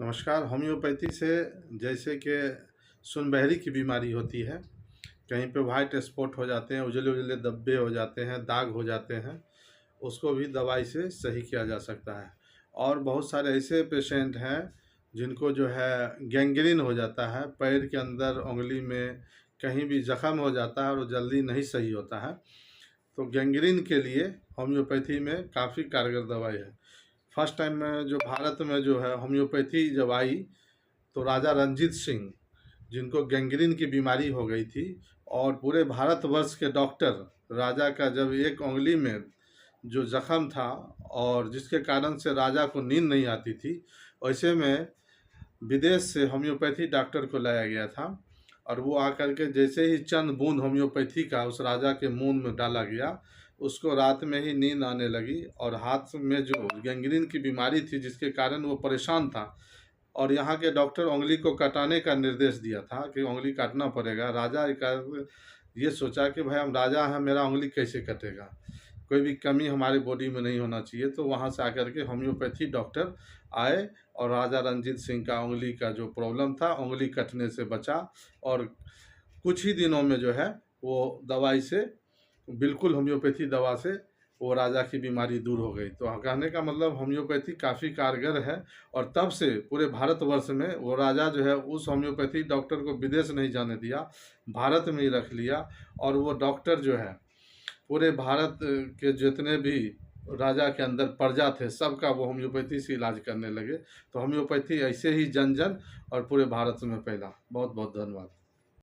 नमस्कार। होम्योपैथी से जैसे कि सुनबहरी की बीमारी होती है, कहीं पे वाइट स्पॉट हो जाते हैं, उजले-उजले धब्बे हो जाते हैं, दाग हो जाते हैं, उसको भी दवाई से सही किया जा सकता है। और बहुत सारे ऐसे पेशेंट हैं जिनको जो है गैंग्रीन हो जाता है, पैर के अंदर उँगली में कहीं भी ज़ख्म हो जाता है और वो जल्दी नहीं सही होता है। तो गैंग्रीन के लिए होम्योपैथी में काफ़ी कारगर दवाई है। फर्स्ट टाइम में जो भारत में जो है होम्योपैथी जब आई, तो राजा रंजीत सिंह, जिनको गैंग्रीन की बीमारी हो गई थी और पूरे भारतवर्ष के डॉक्टर, राजा का जब एक उँगली में जो ज़ख्म था और जिसके कारण से राजा को नींद नहीं आती थी, ऐसे में विदेश से होम्योपैथी डॉक्टर को लाया गया था और वो आकर के जैसे ही चंद बूंद होम्योपैथी का उस राजा के मुंह में डाला गया, उसको रात में ही नींद आने लगी और हाथ में जो गैंग्रीन की बीमारी थी जिसके कारण वो परेशान था और यहाँ के डॉक्टर उंगली को कटाने का निर्देश दिया था कि उंगली काटना पड़ेगा। राजा ये सोचा कि भाई हम राजा हैं, मेरा उंगली कैसे कटेगा, कोई भी कमी हमारे बॉडी में नहीं होना चाहिए। तो वहाँ से आकर के होम्योपैथी डॉक्टर आए और राजा रंजीत सिंह का उंगली का जो प्रॉब्लम था, उंगली कटने से बचा और कुछ ही दिनों में जो है वो दवाई से, बिल्कुल होम्योपैथी दवा से वो राजा की बीमारी दूर हो गई। तो कहने का मतलब होम्योपैथी काफ़ी कारगर है और तब से पूरे भारतवर्ष में वो राजा जो है उस होम्योपैथी डॉक्टर को विदेश नहीं जाने दिया, भारत में ही रख लिया। और वो डॉक्टर जो है पूरे भारत के जितने भी राजा के अंदर प्रजा थे, सबका वो होम्योपैथी से इलाज करने लगे। तो होम्योपैथी ऐसे ही जन जन और पूरे भारत में फैला। बहुत बहुत धन्यवाद।